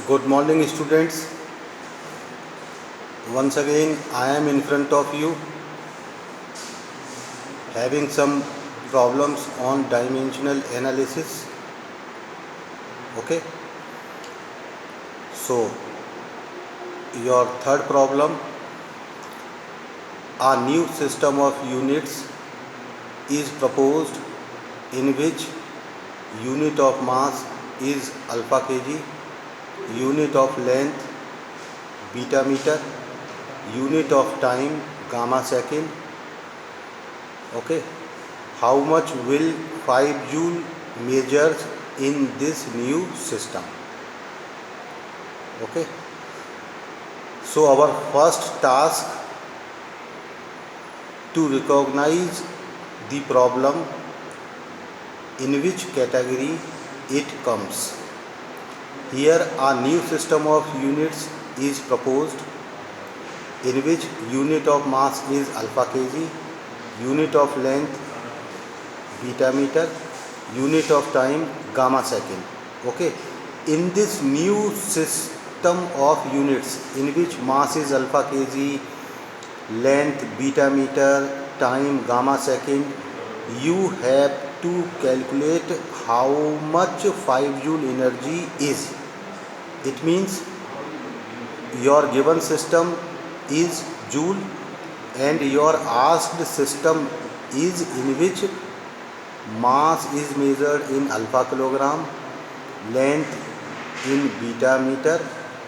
Good morning, students. Once again, I am in front of you having some problems on dimensional analysis. Okay, so your third problem, a new system of units is proposed in which unit of mass is alpha kg, unit of length beta meter, unit of time gamma second. Okay, how much will 5 joule measures in this new system? Okay, so our first task to recognize the problem in which category it comes. Here a new system of units is proposed in which unit of mass is alpha kg, unit of length beta meter, unit of time gamma second. Okay, in this new system of units in which mass is alpha kg, length beta meter, time gamma second, you have to calculate how much 5 joule energy is. It means your given system is joule and your asked system is in which mass is measured in alpha kilogram, length in beta meter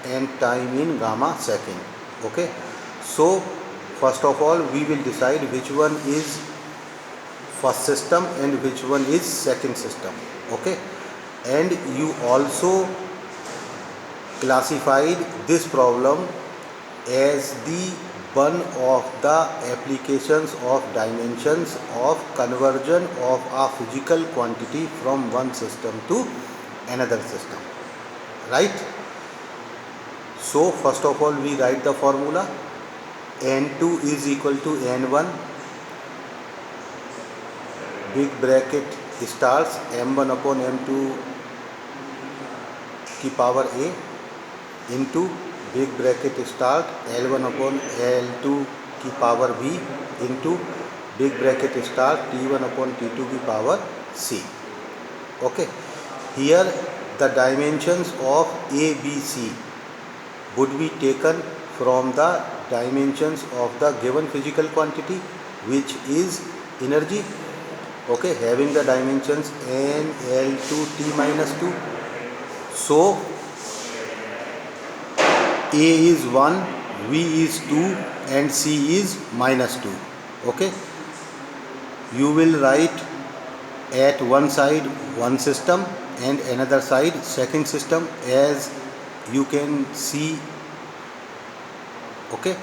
and time in gamma second. Okay, so first of all we will decide which one is first system and which one is second system. Okay, and you also classified this problem as the one of the applications of dimensions of conversion of a physical quantity from one system to another system, right? So first of all we write the formula. N2 is equal to N1, big bracket starts M1 upon M2 की power A into big bracket start L1 upon L2 की power B into big bracket start T1 upon T2 की power C. Okay, here the dimensions of A, B, C would be taken from the dimensions of the given physical quantity which is energy. Okay, having the dimensions N, L2, T minus 2. So A is 1, V is 2 and C is minus 2. Okay, you will write at one side one system and another side second system as you can see. Okay,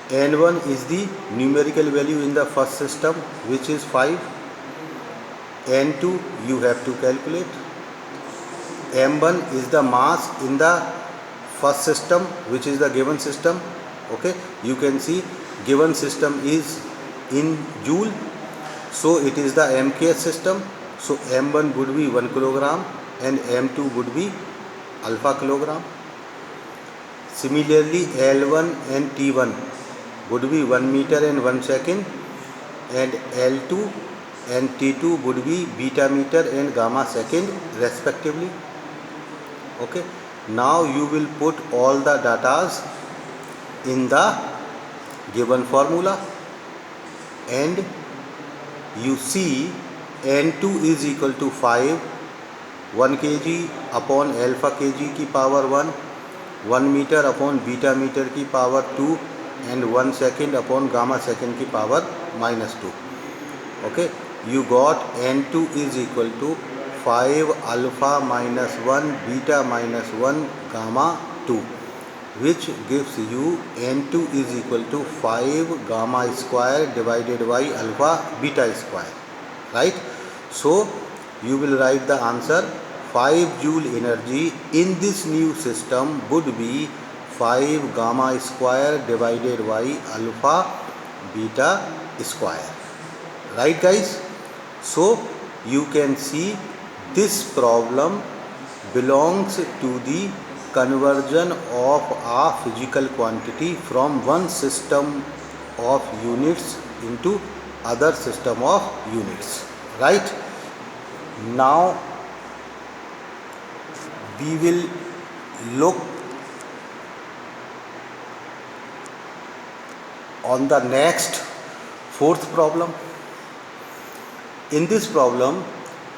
N1 is the numerical value in the first system which is 5. N2 you have to calculate. M1 is the mass in the first system which is the given system. Okay, you can see given system is in joule, so it is the MKS system. So M1 would be 1 kilogram and M2 would be alpha kilogram. Similarly L1 and T1 would be 1 meter and 1 second and L2 and T2 would be beta meter and gamma second respectively. Okay, now you will put all the datas in the given formula and you see N2 is equal to 5, 1 kg upon alpha kg की power 1, 1 meter upon beta meter की power 2 and 1 second upon gamma second की power minus 2. Okay, you got N2 is equal to 5 alpha minus 1 beta minus 1 gamma 2, which gives you N2 is equal to 5 gamma square divided by alpha beta square, right? So you will write the answer. 5 joule energy in this new system would be 5 gamma square divided by alpha beta square, right guys? So you can see this problem belongs to the conversion of a physical quantity from one system of units into other system of units, right? Now we will look on the next fourth problem. In this problem,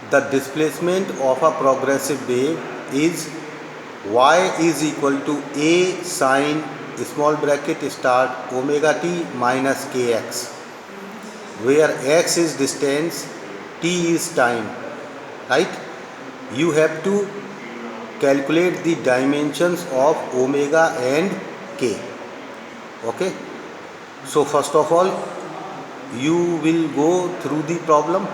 the displacement of a progressive wave is y is equal to a sine small bracket start omega t minus kx, where x is distance, t is time, right? You have to calculate the dimensions of omega and k. Okay, so first of all you will go through the problem.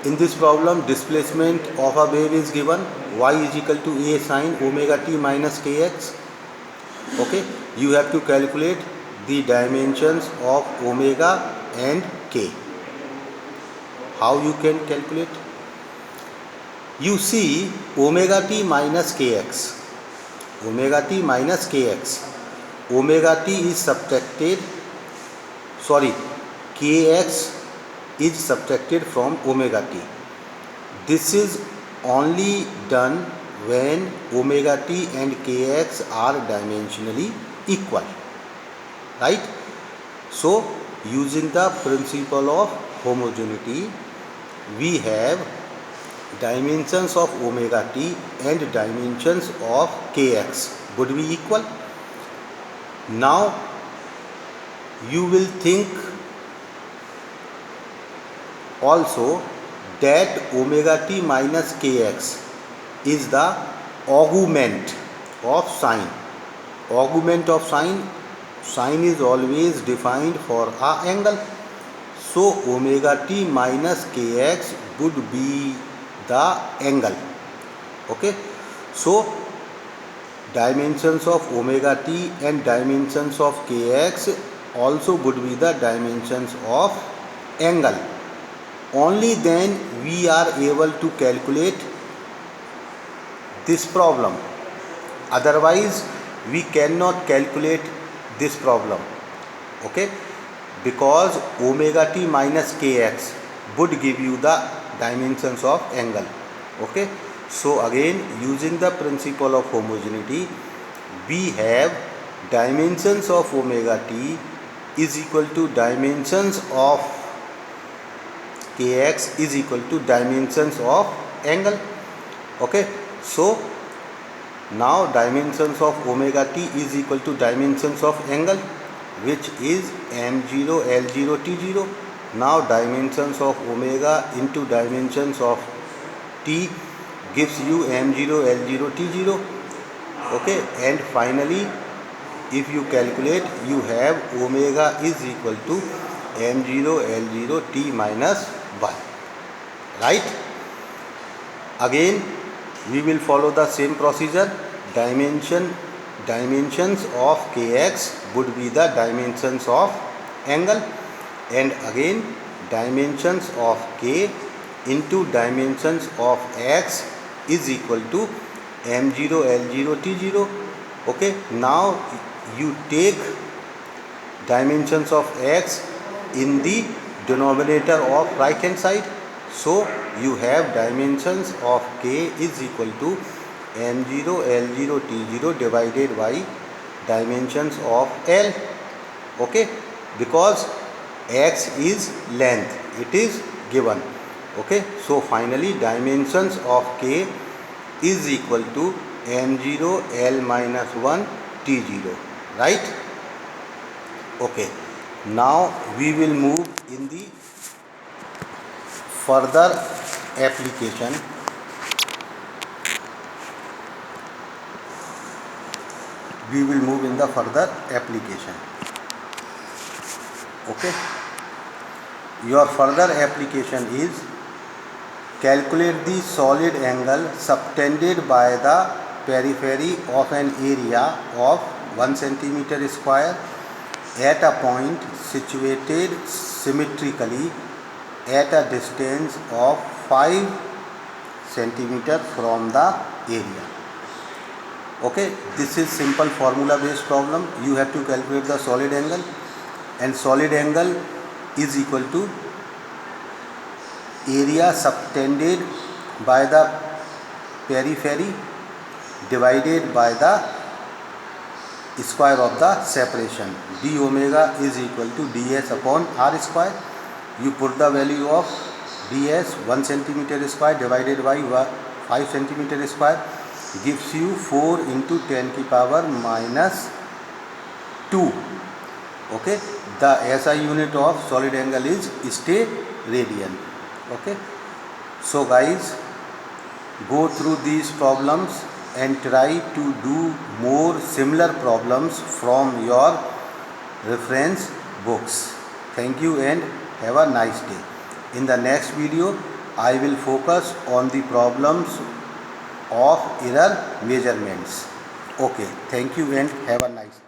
In this problem, displacement of a wave is given, y is equal to a sine omega t minus kx. Okay, you have to calculate the dimensions of omega and k. How you can calculate? You see omega t minus kx, omega t minus kx, omega t is subtracted, kx is subtracted from omega t. This is only done when omega t and kx are dimensionally equal, right? So using the principle of homogeneity, we have dimensions of omega t and dimensions of kx would be equal. Now you will think also that omega t minus kx is the augment of sine. Augment of sine is always defined for an angle. So omega t minus kx would be the angle. Okay, so dimensions of omega t and dimensions of kx also would be the dimensions of angle. Only then we are able to calculate this problem. Otherwise we cannot calculate this problem. Okay, because omega t minus kx would give you the dimensions of angle. Okay, so again using the principle of homogeneity, we have dimensions of omega t is equal to dimensions of kx is equal to dimensions of angle. Okay, so now dimensions of omega t is equal to dimensions of angle, which is m0 l0 t0. Now dimensions of omega into dimensions of t gives you m0 l0 t0. Okay, and finally if you calculate, you have omega is equal to m0 l0 t minus 1, right? Again we will follow the same procedure. Dimensions of kx would be the dimensions of angle, and again dimensions of k into dimensions of x is equal to m0 l0 t0. Okay, now you take dimensions of x in the denominator of right hand side. So you have dimensions of k is equal to m0 l0 t0 divided by dimensions of l. Okay, because x is length, it is given. Okay, so finally dimensions of k is equal to m0 l minus 1 t0, right? Okay, now we will move in the further application. We will move in the further application. Okay, your further application is calculate the solid angle subtended by the periphery of an area of 1 centimeter square at a point situated symmetrically at a distance of 5 centimeter from the area. Okay, this is simple formula based problem. You have to calculate the solid angle, and solid angle is equal to area subtended by the periphery divided by the square of the separation. D omega is equal to ds upon r square. You put the value of ds 1 centimeter square divided by 5 centimeter square gives you 4 into 10 की power minus 2. Okay, the SI unit of solid angle is steradian. Okay, so guys, go through these problems and try to do more similar problems from your reference books. Thank you and have a nice day. In the next video, I will focus on the problems of error measurements. Okay, thank you and have a nice day.